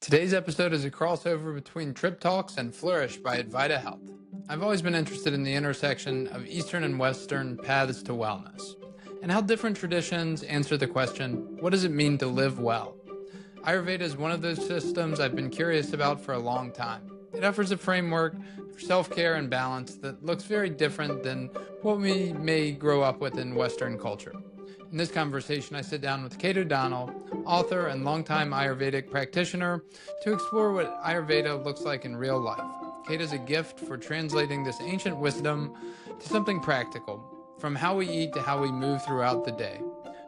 Today's episode is a crossover between Tripp Talks and Flourish by Advaita Health. I've always been interested in the intersection of Eastern and Western paths to wellness, and how different traditions answer the question, what does it mean to live well? Ayurveda is one of those systems I've been curious about for a long time. It offers a framework for self-care and balance that looks very different than what we may grow up with in Western culture. In this conversation, I sit down with Kate O'Donnell, author and longtime Ayurvedic practitioner, to explore what Ayurveda looks like in real life. Kate has a gift for translating this ancient wisdom to something practical, from how we eat to how we move throughout the day.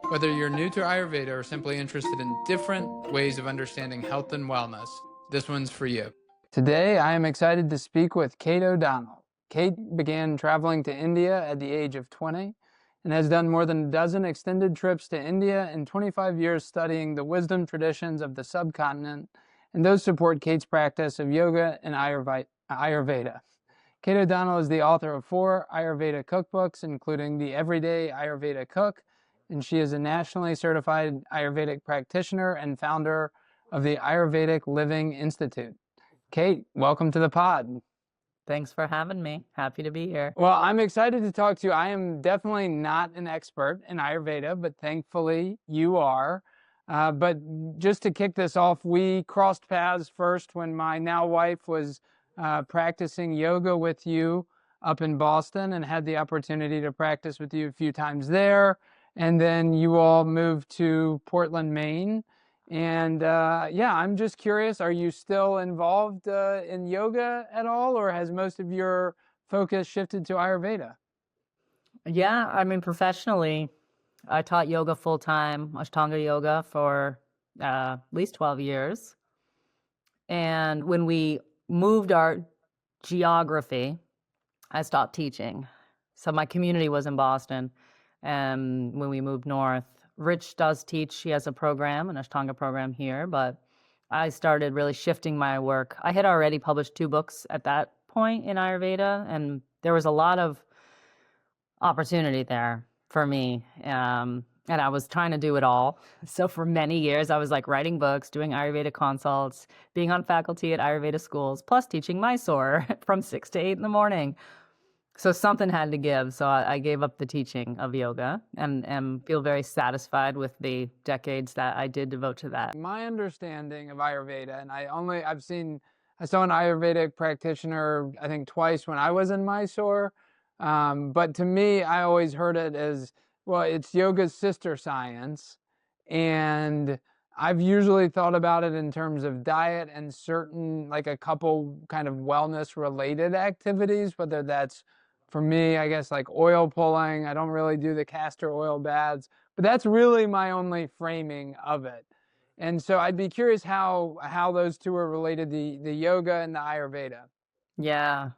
Whether you're new to Ayurveda or simply interested in different ways of understanding health and wellness, this one's for you. Today, I am excited to speak with Kate O'Donnell. Kate began traveling to India at the age of 20 and has done more than a dozen extended trips to India and 25 years studying the wisdom traditions of the subcontinent, and those support Kate's practice of yoga and Ayurveda. Kate O'Donnell is the author of 4 Ayurveda cookbooks, including the Everyday Ayurveda Cook, and she is a nationally certified Ayurvedic practitioner and founder of the Ayurvedic Living Institute. Kate, welcome to the pod. Thanks for having me. Happy to be here. Well, I'm excited to talk to you. I am definitely not an expert in Ayurveda, but thankfully you are. But just to kick this off, we crossed paths first when my now wife was practicing yoga with you up in Boston, and had the opportunity to practice with you a few times there. And then you all moved to Portland, Maine. And I'm just curious, are you still involved in yoga at all, or has most of your focus shifted to Ayurveda? Yeah, I mean, professionally, I taught yoga full-time, Ashtanga yoga, for at least 12 years. And when we moved our geography, I stopped teaching. So my community was in Boston. And when we moved north, Rich does teach. She has a program, an Ashtanga program here, but I started really shifting my work. I had already published 2 books at that point in Ayurveda, and there was a lot of opportunity there for me. And I was trying to do it all. So for many years, I was like writing books, doing Ayurveda consults, being on faculty at Ayurveda schools, plus teaching Mysore from 6 to 8 in the morning. So something had to give. So I gave up the teaching of yoga and feel very satisfied with the decades that I did devote to that. My understanding of Ayurveda, and I saw an Ayurvedic practitioner, I think twice when I was in Mysore. But to me, I always heard it as, well, it's yoga's sister science. And I've usually thought about it in terms of diet and certain, like a couple kind of wellness related activities, whether that's, for me, I guess, like oil pulling. I don't really do the castor oil baths, but that's really my only framing of it. And so I'd be curious how those two are related, the yoga and the Ayurveda. Yeah.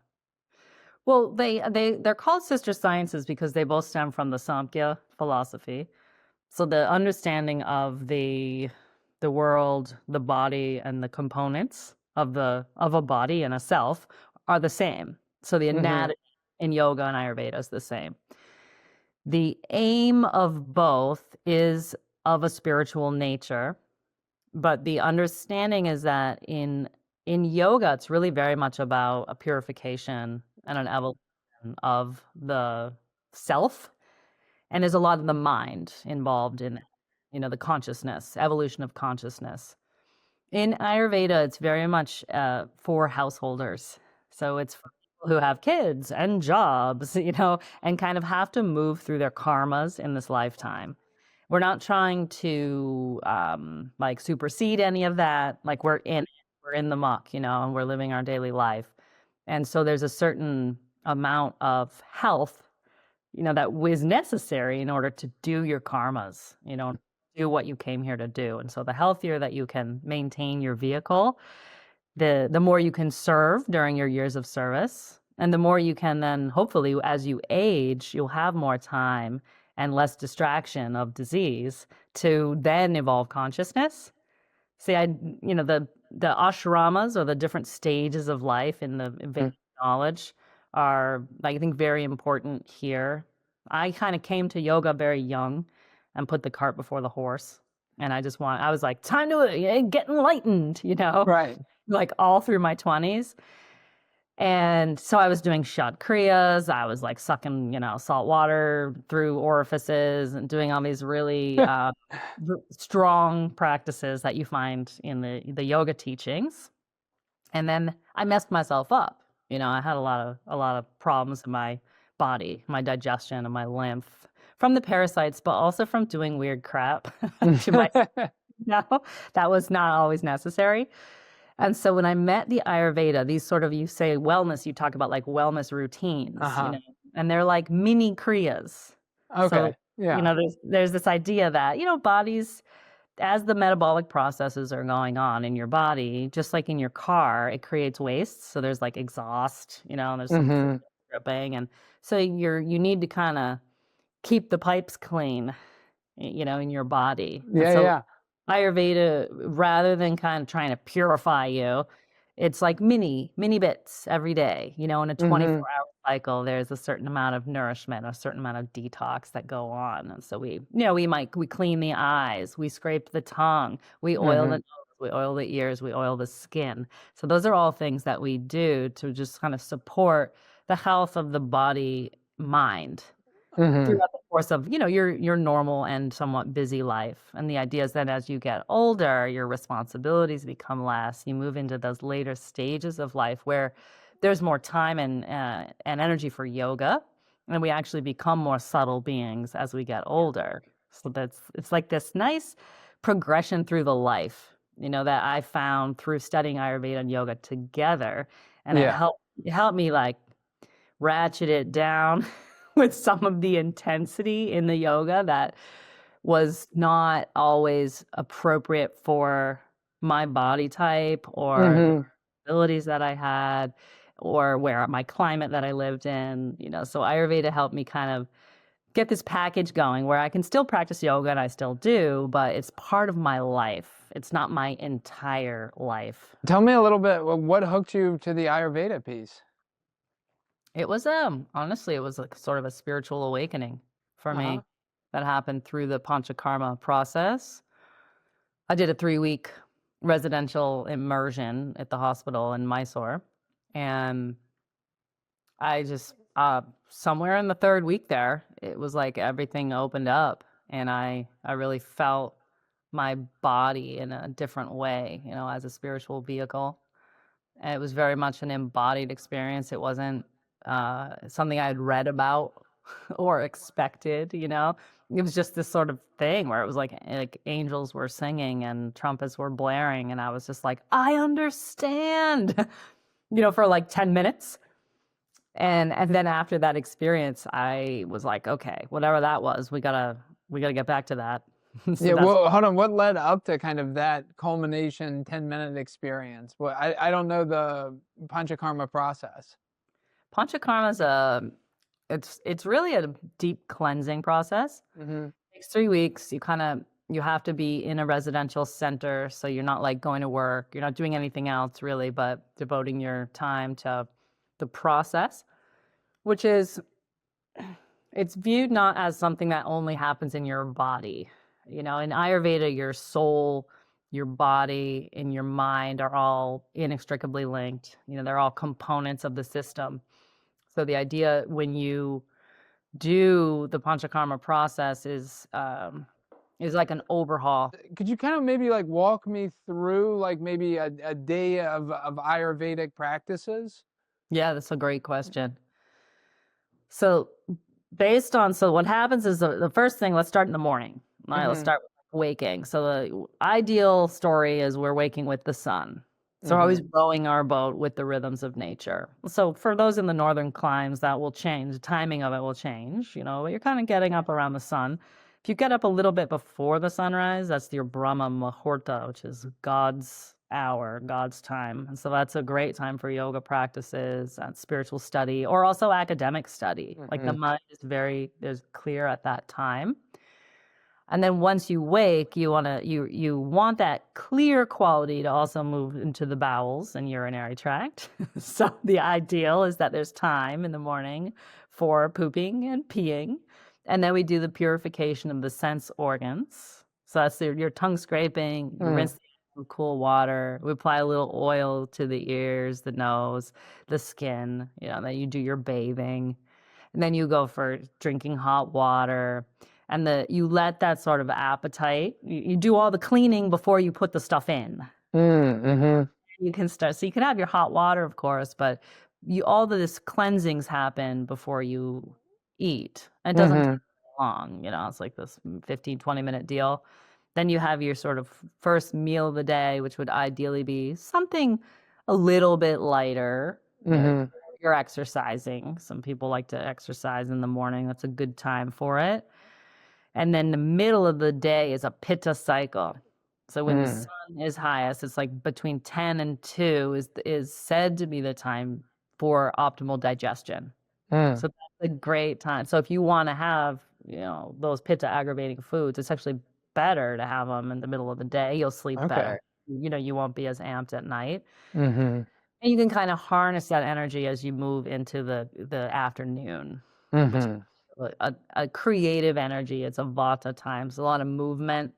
Well, they're called sister sciences because they both stem from the Samkhya philosophy. So the understanding of the world, the body, and the components of a body and a self are the same. So the anatomy in yoga and Ayurveda is the same. The aim of both is of a spiritual nature, but the understanding is that in yoga, it's really very much about a purification and an evolution of the self, and there's a lot of the mind involved in, the consciousness, evolution of consciousness. In Ayurveda, it's very much for householders. So it's for people who have kids and jobs, and kind of have to move through their karmas in this lifetime. We're not trying to supersede any of that. Like we're in the muck, and we're living our daily life. And so there's a certain amount of health, that is necessary in order to do your karmas, do what you came here to do. And so the healthier that you can maintain your vehicle, the more you can serve during your years of service, and the more you can then, hopefully, as you age, you'll have more time and less distraction of disease to then evolve consciousness. See, the ashramas, or the different stages of life in the Vedic knowledge, are, I think, very important here. I kind of came to yoga very young and put the cart before the horse. And I was like, time to get enlightened, Right. like all through my 20s. And so I was doing shot kriyas. I was like sucking, salt water through orifices and doing all these really strong practices that you find in the yoga teachings. And then I messed myself up. I had a lot of problems in my body, my digestion and my lymph from the parasites, but also from doing weird crap to my that was not always necessary. And so when I met the Ayurveda, these sort of, you say wellness, you talk about like wellness routines, and they're like mini kriyas. Okay. So, Yeah. there's this idea that, bodies, as the metabolic processes are going on in your body, just like in your car, it creates waste. So there's like exhaust, and there's some dripping. And so you need to kind of keep the pipes clean, in your body. And so Ayurveda, rather than kind of trying to purify you, it's like mini bits every day. In a 24-hour cycle, there's a certain amount of nourishment, a certain amount of detox that go on. And so we clean the eyes, we scrape the tongue, we oil the nose, we oil the ears, we oil the skin. So those are all things that we do to just kind of support the health of the body, mind throughout the course of, your normal and somewhat busy life. And the idea is that as you get older, your responsibilities become less. You move into those later stages of life where there's more time and energy for yoga, and we actually become more subtle beings as we get older. So it's like this nice progression through the life, that I found through studying Ayurveda and yoga together, and it helped me like ratchet it down with some of the intensity in the yoga that was not always appropriate for my body type or the abilities that I had or where my climate that I lived in, so Ayurveda helped me kind of get this package going where I can still practice yoga, and I still do, but it's part of my life. It's not my entire life. Tell me a little bit, what hooked you to the Ayurveda piece? It was honestly, it was like sort of a spiritual awakening for me that happened through the Panchakarma process. I did a 3-week residential immersion at the hospital in Mysore, and I just somewhere in the 3rd week there, it was like everything opened up, and I really felt my body in a different way, as a spiritual vehicle. And it was very much an embodied experience. It wasn't something I had read about or expected, It was just this sort of thing where it was like angels were singing and trumpets were blaring, and I was just like, I understand, for like 10 minutes. And then after that experience, I was like, okay, whatever that was, we gotta get back to that. So well, hold on. What led up to kind of that culmination 10-minute experience? Well, I don't know the Panchakarma process. Panchakarma is it's really a deep cleansing process. It takes 3 weeks. You have to be in a residential center, so you're not like going to work. You're not doing anything else really, but devoting your time to the process, which is, it's viewed not as something that only happens in your body. In Ayurveda, your soul, your body, and your mind are all inextricably linked. They're all components of the system. So the idea when you do the Panchakarma process is like an overhaul. Could you kind of maybe like walk me through like maybe a day of Ayurvedic practices? Yeah, that's a great question. So what happens is the first thing, let's start in the morning. All right, let's start with waking. So the ideal story is we're waking with the sun. So we're always rowing our boat with the rhythms of nature. So for those in the northern climes, that will change. The timing of it will change, but you're kind of getting up around the sun. If you get up a little bit before the sunrise, that's your Brahma Muhurta, which is God's hour, God's time. And so that's a great time for yoga practices and spiritual study, or also academic study. Like the mind is clear at that time. And then once you wake, you want that clear quality to also move into the bowels and urinary tract. So the ideal is that there's time in the morning for pooping and peeing. And then we do the purification of the sense organs. So that's your tongue scraping, you rinse it with cool water. We apply a little oil to the ears, the nose, the skin, then you do your bathing. And then you go for drinking hot water. And you let that sort of appetite, you do all the cleaning before you put the stuff in. Mm-hmm. You can start, so you can have your hot water, of course, but all of this cleansings happen before you eat. And it doesn't take long, it's like this 15, 20-minute deal. Then you have your sort of first meal of the day, which would ideally be something a little bit lighter. You're exercising. Some people like to exercise in the morning. That's a good time for it. And then the middle of the day is a pitta cycle. So when the sun is highest, it's like between 10 and 2 is said to be the time for optimal digestion. So that's a great time. So if you want to have, those pitta aggravating foods, it's actually better to have them in the middle of the day. You'll sleep better. You won't be as amped at night. And you can kind of harness that energy as you move into the afternoon, which is a creative energy. It's a vata time. It's a lot of movement.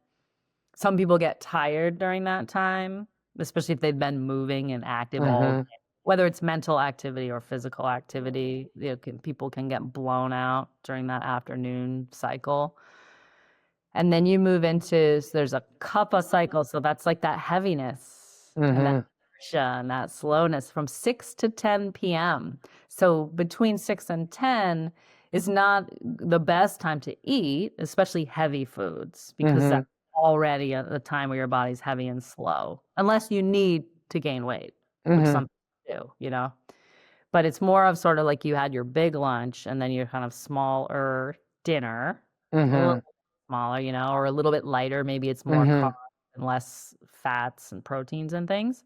Some people get tired during that time, especially if they've been moving and active all day. Whether it's mental activity or physical activity, people can get blown out during that afternoon cycle. And then you move into, so there's a kapha cycle. So that's like that heaviness and that inertia and that slowness from 6 to 10 p.m. So between 6 and 10 is not the best time to eat, especially heavy foods, because that's already at the time where your body's heavy and slow, unless you need to gain weight, which some people do, But it's more of sort of like you had your big lunch and then your kind of smaller dinner, a little smaller, or a little bit lighter. Maybe it's more carbs and less fats and proteins and things.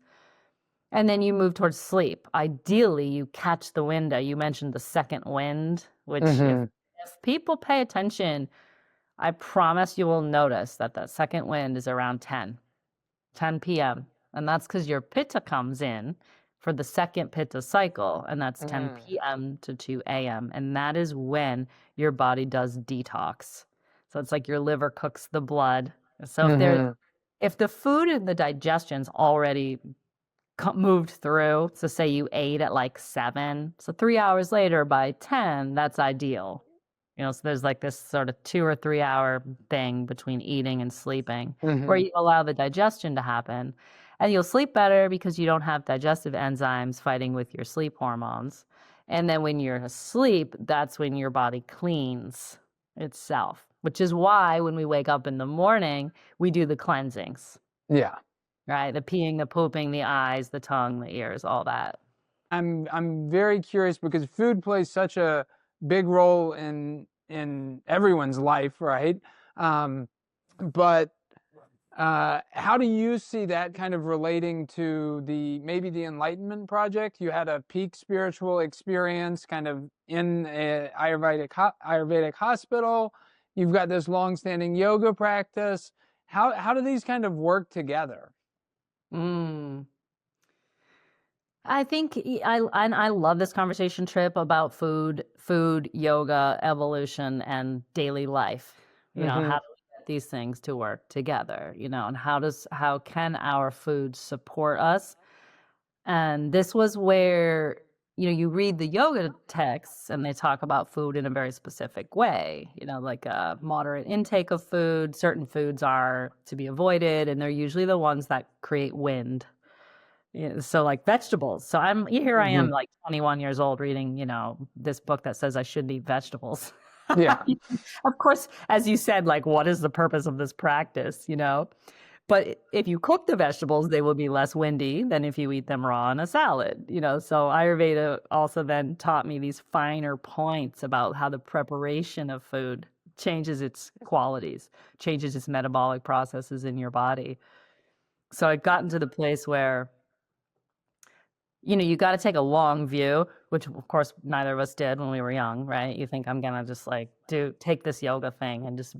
And then you move towards sleep. Ideally, you catch the window. You mentioned the second wind, which if people pay attention, I promise you will notice that that second wind is around 10 p.m. And that's because your pitta comes in for the second pitta cycle, and that's 10 p.m. to 2 a.m. And that is when your body does detox. So it's like your liver cooks the blood. So if the food and the digestion's already moved through, so say you ate at like 7, so 3 hours later by 10, that's ideal. So there's like this sort of 2 or 3 hour thing between eating and sleeping where you allow the digestion to happen. And you'll sleep better because you don't have digestive enzymes fighting with your sleep hormones. And then when you're asleep, that's when your body cleans itself, which is why when we wake up in the morning, we do the cleansings. Yeah. Right? The peeing, the pooping, the eyes, the tongue, the ears, all that. I'm very curious because food plays such a big role in everyone's life, right? But how do you see that kind of relating to maybe the Enlightenment Project? You had a peak spiritual experience kind of in a Ayurvedic hospital. You've got this long-standing yoga practice. How do these kind of work together? I think I love this conversation, Tripp, about food, yoga, evolution, and daily life. How do we get these things to work together? And how can our food support us? And this was where you read the yoga texts and they talk about food in a very specific way. Like a moderate intake of food. Certain foods are to be avoided, and they're usually the ones that create wind. So like vegetables. So I am like 21 years old reading, this book that says I shouldn't eat vegetables. Yeah. Of course, as you said, like, what is the purpose of this practice, But if you cook the vegetables, they will be less windy than if you eat them raw in a salad, So Ayurveda also then taught me these finer points about how the preparation of food changes its qualities, changes its metabolic processes in your body. So I'd gotten to the place where you got to take a long view, which of course neither of us did when we were young, right? You think I'm going to just like take this yoga thing and just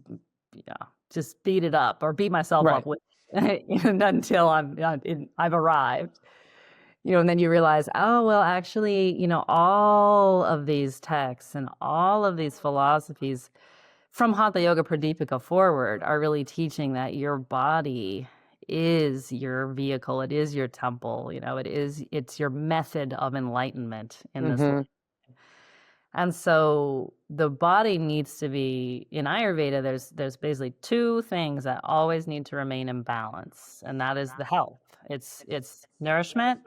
beat it up or beat myself up with until I've arrived. And then you realize, oh, well, actually, all of these texts and all of these philosophies from Hatha Yoga Pradipika forward are really teaching that your body is your vehicle, it is your temple, it's your method of enlightenment in this life. And so the body needs to be, in Ayurveda, there's basically two things that always need to remain in balance, and that is the health. It's nourishment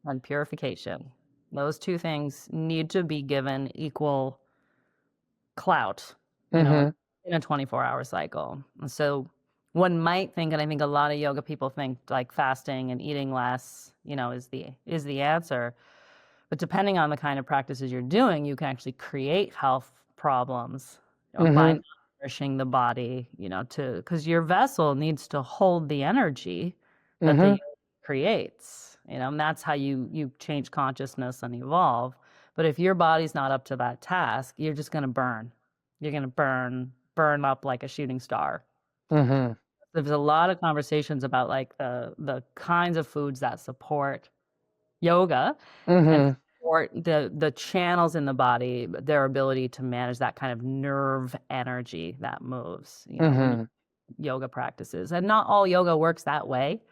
and purification. Those two things need to be given equal clout, in a 24-hour cycle. And so one might think, and I think a lot of yoga people think, like fasting and eating less, is the answer. But depending on the kind of practices you're doing, you can actually create health problems by not nourishing the body, because your vessel needs to hold the energy that the yoga creates, and that's how you change consciousness and evolve. But if your body's not up to that task, you're just going to burn. You're going to burn up like a shooting star. There's a lot of conversations about like the kinds of foods that support yoga and support the channels in the body, their ability to manage that kind of nerve energy that moves, when yoga practices. And not all yoga works that way,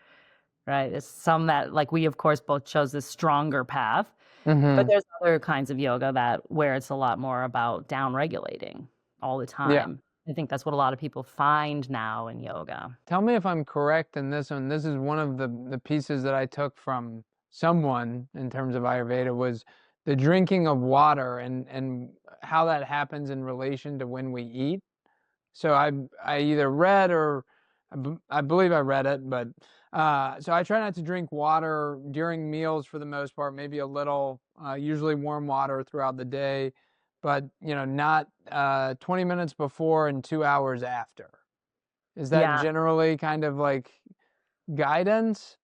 right? There's some that, like, we of course both chose this stronger path, but there's other kinds of yoga where it's a lot more about down regulating all the time. I think that's what a lot of people find now in yoga. Tell me if I'm correct in this one. This is one of the pieces that I took from someone in terms of Ayurveda, was the drinking of water and how that happens in relation to when we eat. So I either read or I believe I read it, but so I try not to drink water during meals for the most part, maybe a little, usually warm water throughout the day, but not 20 minutes before and 2 hours after. Is that generally kind of like guidance?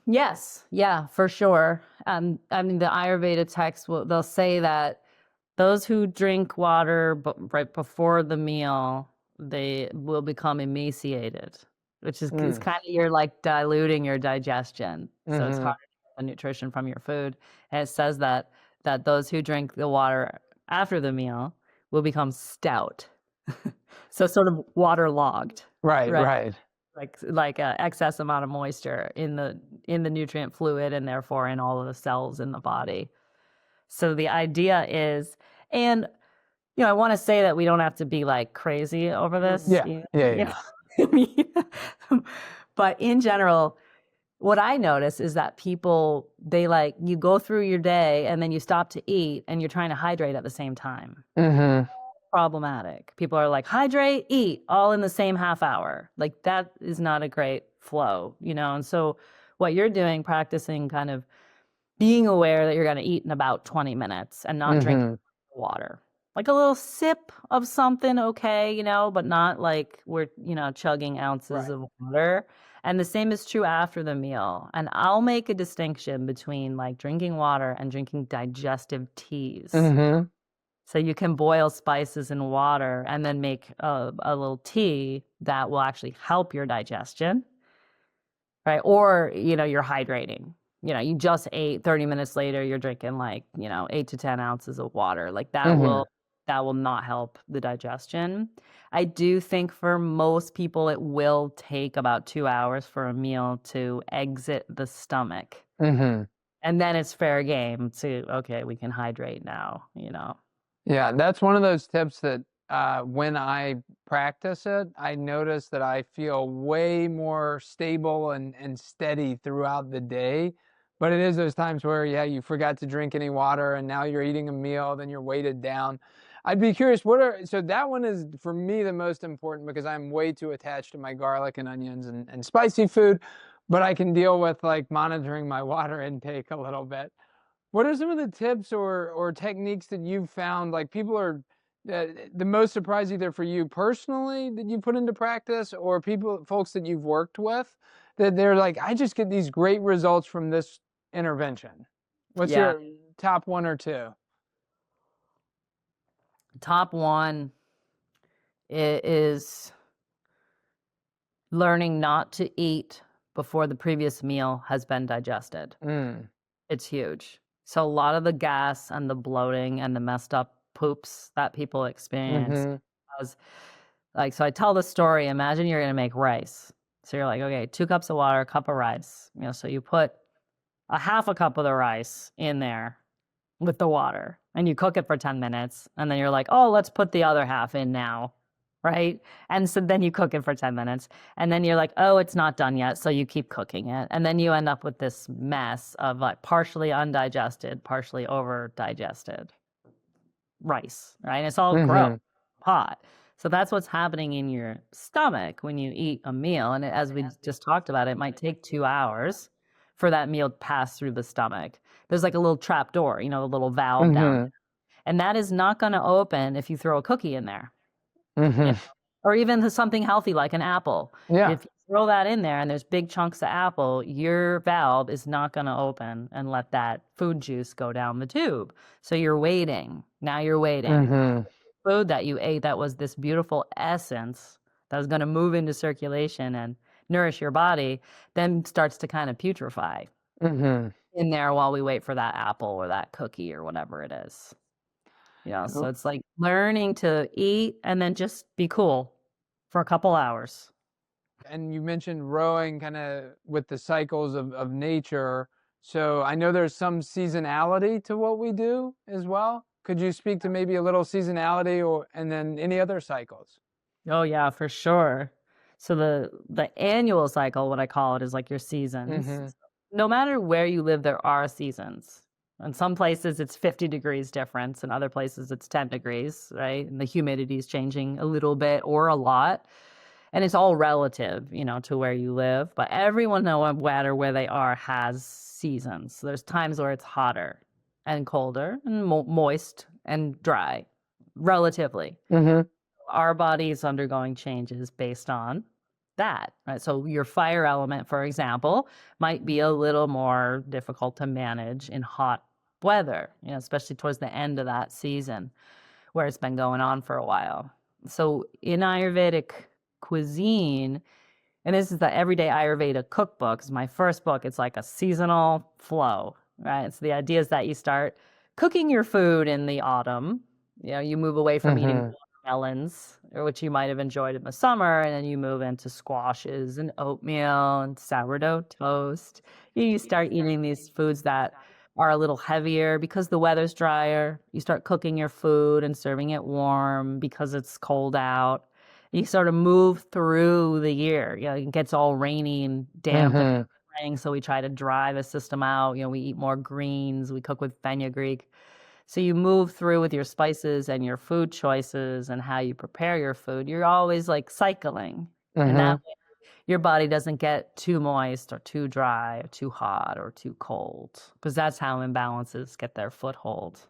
Yes, yeah, for sure. I mean, the Ayurveda texts they'll say that those who drink water right before the meal, they will become emaciated, which is it's kind of, you're like diluting your digestion. So it's hard to get the nutrition from your food. And it says that those who drink the water after the meal will become stout. So sort of waterlogged. Right. Like a excess amount of moisture in the nutrient fluid, and therefore in all of the cells in the body. So the idea is, and I want to say that we don't have to be like crazy over this. Yeah. But in general, what I notice is that people, you go through your day and then you stop to eat and you're trying to hydrate at the same time. Problematic. People are like, hydrate, eat, all in the same half hour. Like, that is not a great flow, And so what you're doing, practicing kind of being aware that you're going to eat in about 20 minutes and not drink water. Like a little sip of something, okay, but not like we're, chugging ounces of water. And the same is true after the meal. And I'll make a distinction between like drinking water and drinking digestive teas. So you can boil spices in water and then make a little tea that will actually help your digestion, right? Or, you're hydrating. You just ate, 30 minutes later, you're drinking like, 8 to 10 ounces of water. Like that will not help the digestion. I do think for most people, it will take about 2 hours for a meal to exit the stomach. And then it's fair game to, okay, we can hydrate now, Yeah, that's one of those tips that when I practice it, I notice that I feel way more stable and steady throughout the day. But it is those times where, you forgot to drink any water and now you're eating a meal, then you're weighted down. I'd be curious, so that one is for me the most important because I'm way too attached to my garlic and onions and spicy food, but I can deal with like monitoring my water intake a little bit. What are some of the tips or techniques that you've found, like people are the most surprised either for you personally that you put into practice, or folks that you've worked with that they're like, I just get these great results from this intervention? What's your top one or two? Top one is learning not to eat before the previous meal has been digested. It's huge. So a lot of the gas and the bloating and the messed up poops that people experience because like, so I tell the story, imagine you're going to make rice. So you're like, okay, 2 cups of water, a cup of rice. So you put a half a cup of the rice in there with the water and you cook it for 10 minutes. And then you're like, oh, let's put the other half in now. Right. And so then you cook it for 10 minutes and then you're like, oh, it's not done yet. So you keep cooking it. And then you end up with this mess of like partially undigested, partially over digested rice. Right. And it's all gross, hot. So that's what's happening in your stomach when you eat a meal. And as we just talked about, it might take 2 hours for that meal to pass through the stomach. There's like a little trap door, a little valve down there. And that is not going to open if you throw a cookie in there. Or even something healthy like an apple. Yeah. If you throw that in there and there's big chunks of apple, your valve is not going to open and let that food juice go down the tube. So you're waiting. Now you're waiting. Food that you ate that was this beautiful essence that was going to move into circulation and nourish your body, then starts to kind of putrefy in there while we wait for that apple or that cookie or whatever it is. So it's like learning to eat and then just be cool for a couple hours. And you mentioned rowing kind of with the cycles of nature. So I know there's some seasonality to what we do as well. Could you speak to maybe a little seasonality and then any other cycles? Oh yeah, for sure. So the annual cycle, what I call it, is like your seasons. No matter where you live, there are seasons. In some places it's 50 degrees difference, in other places it's 10 degrees, right? And the humidity is changing a little bit or a lot. And it's all relative, to where you live. But everyone, no matter where they are, has seasons. So there's times where it's hotter and colder and moist and dry, relatively. Our body is undergoing changes based on that, right? So your fire element, for example, might be a little more difficult to manage in hot weather, especially towards the end of that season where it's been going on for a while. So in Ayurvedic cuisine, and this is the Everyday Ayurveda Cookbook, it's my first book. It's like a seasonal flow, right? So the idea is that you start cooking your food in the autumn. You move away from eating melons, which you might have enjoyed in the summer, and then you move into squashes and oatmeal and sourdough toast. You start eating these foods that are a little heavier because the weather's drier. You start cooking your food and serving it warm because it's cold out. You sort of move through the year. It gets all rainy and damp in the spring, so we try to dry the system out. We eat more greens. We cook with fenugreek. So you move through with your spices and your food choices and how you prepare your food. You're always like cycling. And that way your body doesn't get too moist or too dry or too hot or too cold, because that's how imbalances get their foothold.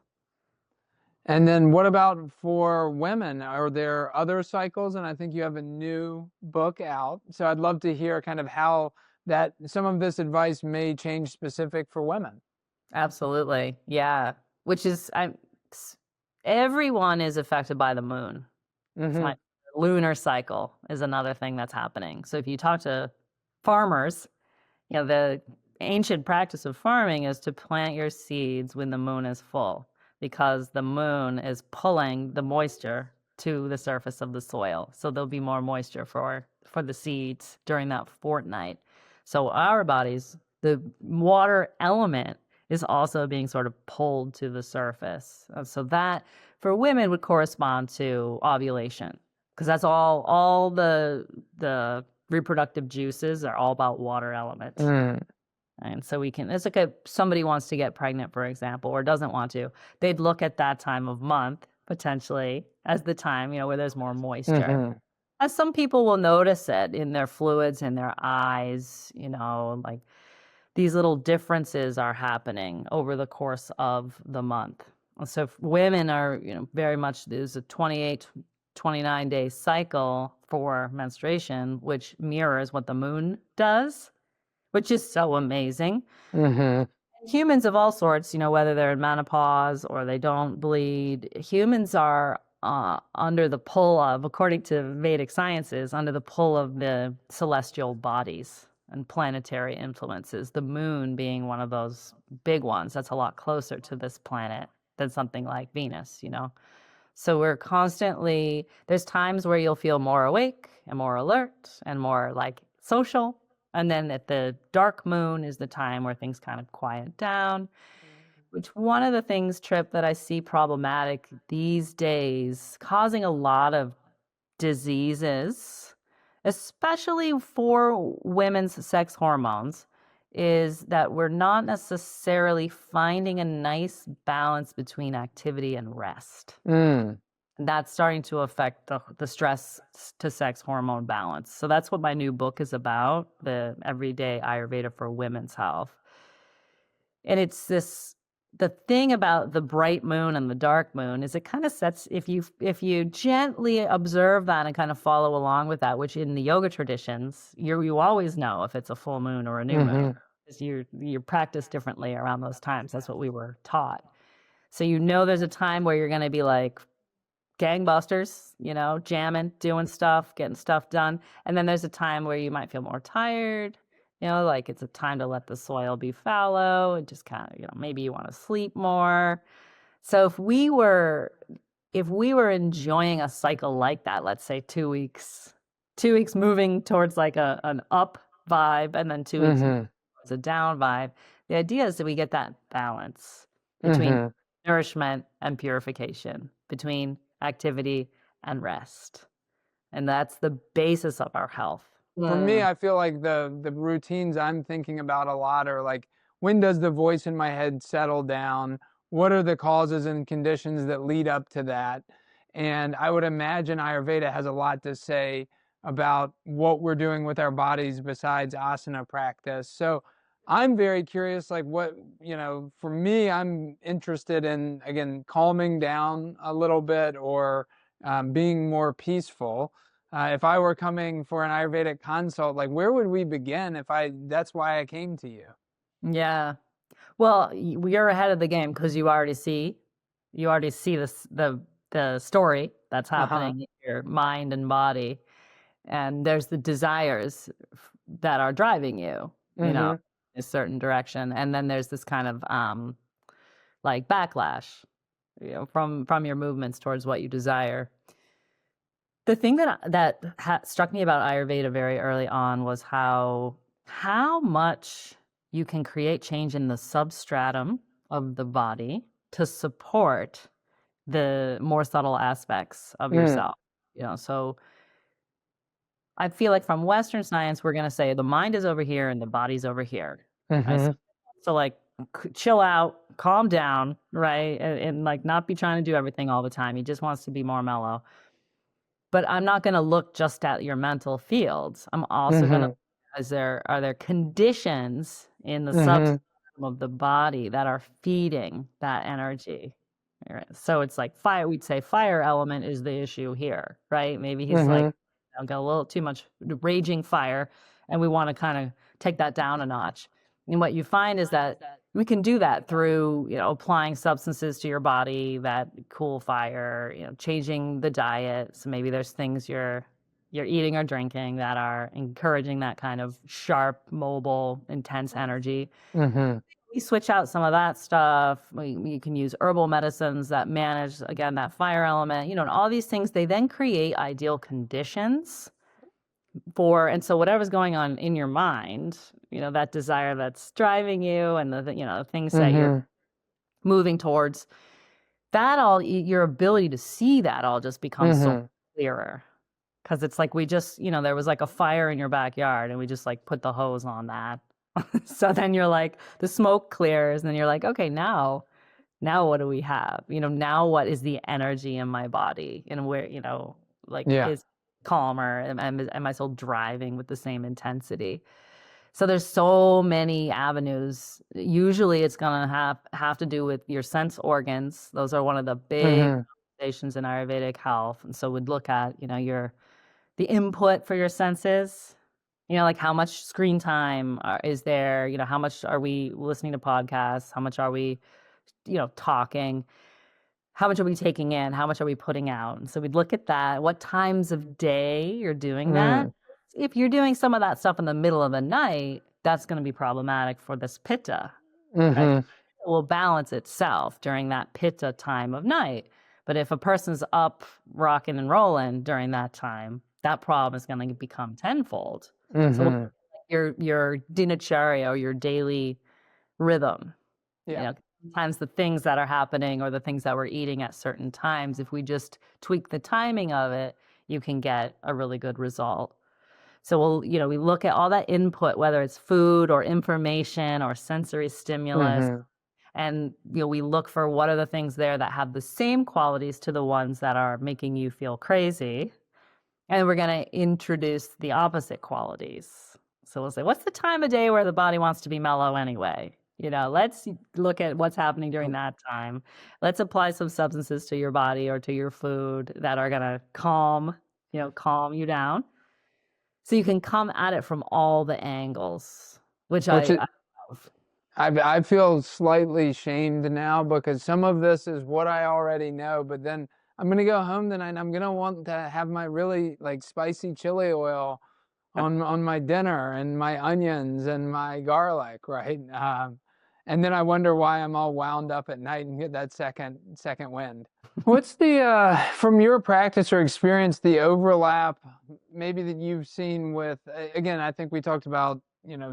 And then what about for women? Are there other cycles? And I think you have a new book out. So I'd love to hear kind of how that some of this advice may change specific for women. Absolutely. Yeah. Which is, everyone is affected by the moon. It's my lunar cycle is another thing that's happening. So if you talk to farmers, the ancient practice of farming is to plant your seeds when the moon is full, because the moon is pulling the moisture to the surface of the soil. So there'll be more moisture for the seeds during that fortnight. So our bodies, the water element is also being sort of pulled to the surface. So that for women would correspond to ovulation, because that's all the reproductive juices are all about water element. And so it's like if somebody wants to get pregnant, for example, or doesn't want to, they'd look at that time of month potentially as the time, where there's more moisture. As some people will notice it in their fluids, in their eyes, like these little differences are happening over the course of the month. So women are, very much, there's a 28, 29-day cycle for menstruation, which mirrors what the moon does, which is so amazing. Humans of all sorts, whether they're in menopause or they don't bleed, humans are under the pull of, according to Vedic sciences, under the pull of the celestial bodies and planetary influences, the moon being one of those big ones that's a lot closer to this planet than something like Venus, So we're constantly, there's times where you'll feel more awake and more alert and more like social. And then at the dark moon is the time where things kind of quiet down, which one of the things, Tripp, that I see problematic these days, causing a lot of diseases, especially for women's sex hormones, is that we're not necessarily finding a nice balance between activity and rest. That's starting to affect the stress to sex hormone balance. So that's what my new book is about, the Everyday Ayurveda for Women's Health. And it's this, the thing about the bright moon and the dark moon is it kind of sets, if you gently observe that and kind of follow along with that, which in the yoga traditions, you always know if it's a full moon or a new moon, because you practice differently around those times. That's what we were taught. So you know there's a time where you're going to be like gangbusters, jamming, doing stuff, getting stuff done. And then there's a time where you might feel more tired, like it's a time to let the soil be fallow and just kind of, maybe you want to sleep more. So if we were enjoying a cycle like that, let's say 2 weeks moving towards like an up vibe and then 2 weeks towards a down vibe, the idea is that we get that balance between nourishment and purification, between activity and rest. And that's the basis of our health. For me, I feel like the routines I'm thinking about a lot are like, when does the voice in my head settle down? What are the causes and conditions that lead up to that? And I would imagine Ayurveda has a lot to say about what we're doing with our bodies besides asana practice. So I'm very curious, like what, for me, I'm interested in, again, calming down a little bit or being more peaceful. If I were coming for an Ayurvedic consult, like where would we begin that's why I came to you? Yeah. Well, you're ahead of the game because you already see this, the story that's happening in your mind and body. And there's the desires that are driving you, in a certain direction. And then there's this kind of like backlash, from your movements towards what you desire. The thing that struck me about Ayurveda very early on was how much you can create change in the substratum of the body to support the more subtle aspects of yourself. So I feel like from Western science, we're going to say the mind is over here and the body's over here. Right? So like chill out, calm down, right? And like not be trying to do everything all the time. He just wants to be more mellow. But I'm not going to look just at your mental fields. I'm also going to, are there conditions in the substance of the body that are feeding that energy? Right. So it's like fire, we'd say fire element is the issue here, right? Maybe he's like, I've got a little too much raging fire and we want to kind of take that down a notch. And what you find is that we can do that through, applying substances to your body that cool fire, changing the diet. So maybe there's things you're eating or drinking that are encouraging that kind of sharp, mobile, intense energy. We switch out some of that stuff. We can use herbal medicines that manage, again, that fire element, and all these things, they then create ideal conditions and so whatever's going on in your mind, that desire that's driving you and the things that you're moving towards, that all, your ability to see that all just becomes so clearer. Because it's like we just, there was like a fire in your backyard and we just like put the hose on that. So then you're like, the smoke clears and then you're like, okay, now what do we have? Now what is the energy in my body? And where, is calmer? Am I still driving with the same intensity? So there's so many avenues. Usually it's going to have to do with your sense organs. Those are one of the big foundations in Ayurvedic health. And so we'd look at, the input for your senses, like how much screen time is there? How much are we listening to podcasts? How much are we, talking? How much are we taking in? How much are we putting out? And so we'd look at that. What times of day you're doing that? If you're doing some of that stuff in the middle of the night, that's going to be problematic for this pitta. Right? It will balance itself during that pitta time of night. But if a person's up rocking and rolling during that time, that problem is going to become tenfold. So your dinacharya, or your daily rhythm, Yeah. sometimes the things that are happening or the things that we're eating at certain times, if we just tweak the timing of it, you can get a really good result. So we look at all that input, whether it's food or information or sensory stimulus, and we look for what are the things there that have the same qualities to the ones that are making you feel crazy. And we're going to introduce the opposite qualities. So we'll say, what's the time of day where the body wants to be mellow anyway? Let's look at what's happening during that time. Let's apply some substances to your body or to your food that are going to calm you down. So you can come at it from all the angles, which I love. I feel slightly shamed now because some of this is what I already know, but then I'm going to go home tonight and I'm going to want to have my really like spicy chili oil on my dinner, and my onions and my garlic, right? And then I wonder why I'm all wound up at night and get that second wind. What's from your practice or experience, the overlap maybe that you've seen with, again, I think we talked about,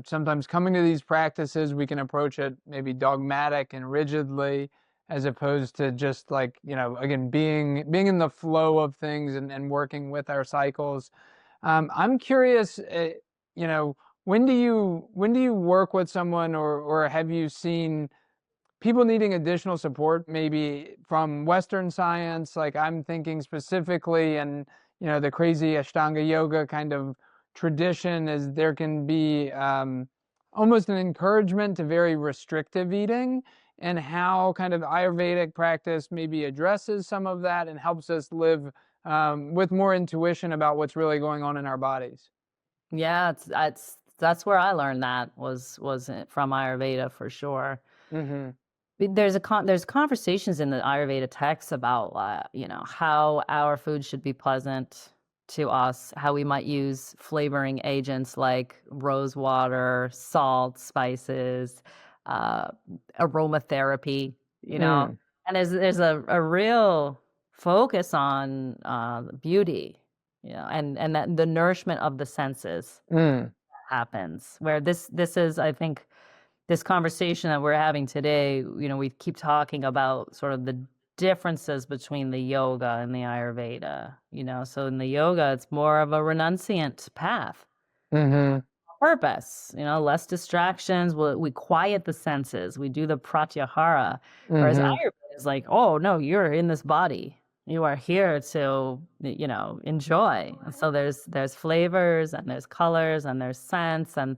sometimes coming to these practices, we can approach it maybe dogmatic and rigidly, as opposed to just like, again, being in the flow of things and working with our cycles. I'm curious, when do you work with someone, or have you seen people needing additional support, maybe from Western science? Like I'm thinking specifically, and the crazy Ashtanga yoga kind of tradition, is there can be almost an encouragement to very restrictive eating, and how kind of Ayurvedic practice maybe addresses some of that and helps us live with more intuition about what's really going on in our bodies. Yeah, that's where I learned that was from Ayurveda for sure. There's conversations in the Ayurveda texts about how our food should be pleasant to us, how we might use flavoring agents like rose water, salt, spices, aromatherapy, and there's a real focus on beauty, and that the nourishment of the senses happens. Where this is, I think, this conversation that we're having today, we keep talking about sort of the differences between the yoga and the Ayurveda, so in the yoga, it's more of a renunciant path. Purpose, less distractions. We quiet the senses. We do the pratyahara. Whereas Ayurveda is like, oh no, you're in this body. You are here to, enjoy. And so there's flavors and there's colors and there's scents, and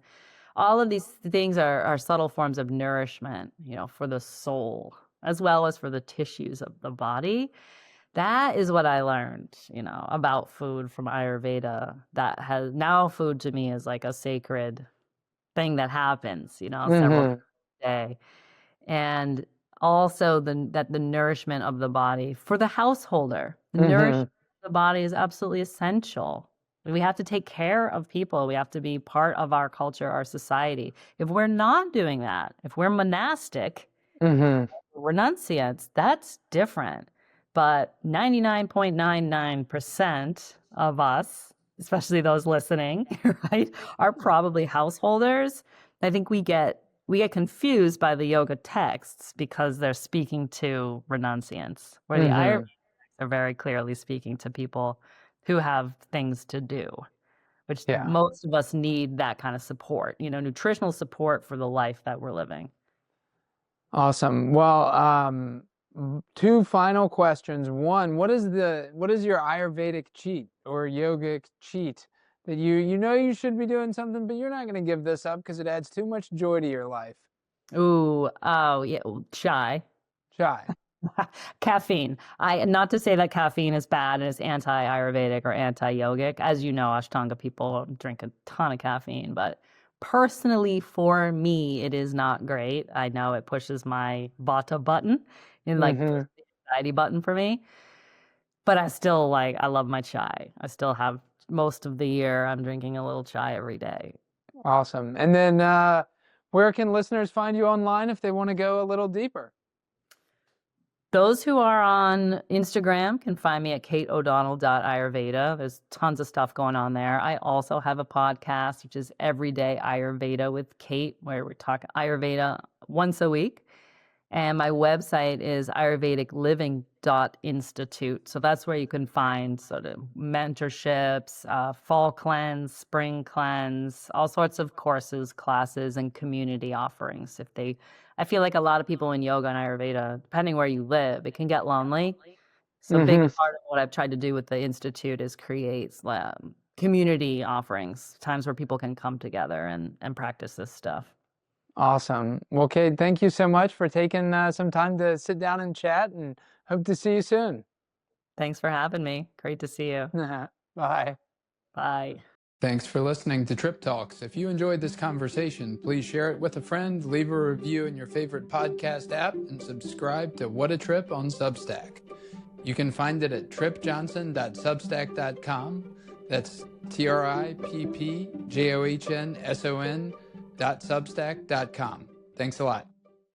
all of these things are subtle forms of nourishment, for the soul as well as for the tissues of the body. That is what I learned, about food from Ayurveda. That has now, food to me is like a sacred thing that happens, several times a day. And also that the nourishment of the body for the householder, the nourishment of the body is absolutely essential. We have to take care of people. We have to be part of our culture, our society. If we're not doing that, if we're monastic, renunciates, that's different. But 99.99% of us, especially those listening, right, are probably householders. I think we get confused by the yoga texts because they're speaking to renunciants, where the Ayurveda are very clearly speaking to people who have things to do, which most of us need that kind of support, nutritional support for the life that we're living. Awesome. Well, two final questions. One, what is your Ayurvedic cheat or yogic cheat that you should be doing something, but you're not going to give this up because it adds too much joy to your life? Oh yeah, chai. Caffeine. Not to say that caffeine is bad and is anti-Ayurvedic or anti-yogic. As you know, Ashtanga people drink a ton of caffeine, but personally for me, it is not great. I know it pushes my Vata button, and like the anxiety button for me. But I still I love my chai. I still have most of the year, I'm drinking a little chai every day. Awesome. And then where can listeners find you online if they want to go a little deeper? Those who are on Instagram can find me at kateodonnell.ayurveda. There's tons of stuff going on there. I also have a podcast, which is Everyday Ayurveda with Kate, where we talk Ayurveda once a week. And my website is ayurvedicliving.institute. So that's where you can find sort of mentorships, fall cleanse, spring cleanse, all sorts of courses, classes, and community offerings. I feel like a lot of people in yoga and Ayurveda, depending where you live, it can get lonely. So a big part of what I've tried to do with the Institute is create community offerings, times where people can come together and practice this stuff. Awesome. Well, Kate, thank you so much for taking some time to sit down and chat, and hope to see you soon. Thanks for having me. Great to see you. Bye. Bye. Thanks for listening to Tripp Talks. If you enjoyed this conversation, please share it with a friend, leave a review in your favorite podcast app, and subscribe to What a Trip on Substack. You can find it at trippjohnson.substack.com. That's TrippJohnson.substack.com. Thanks a lot.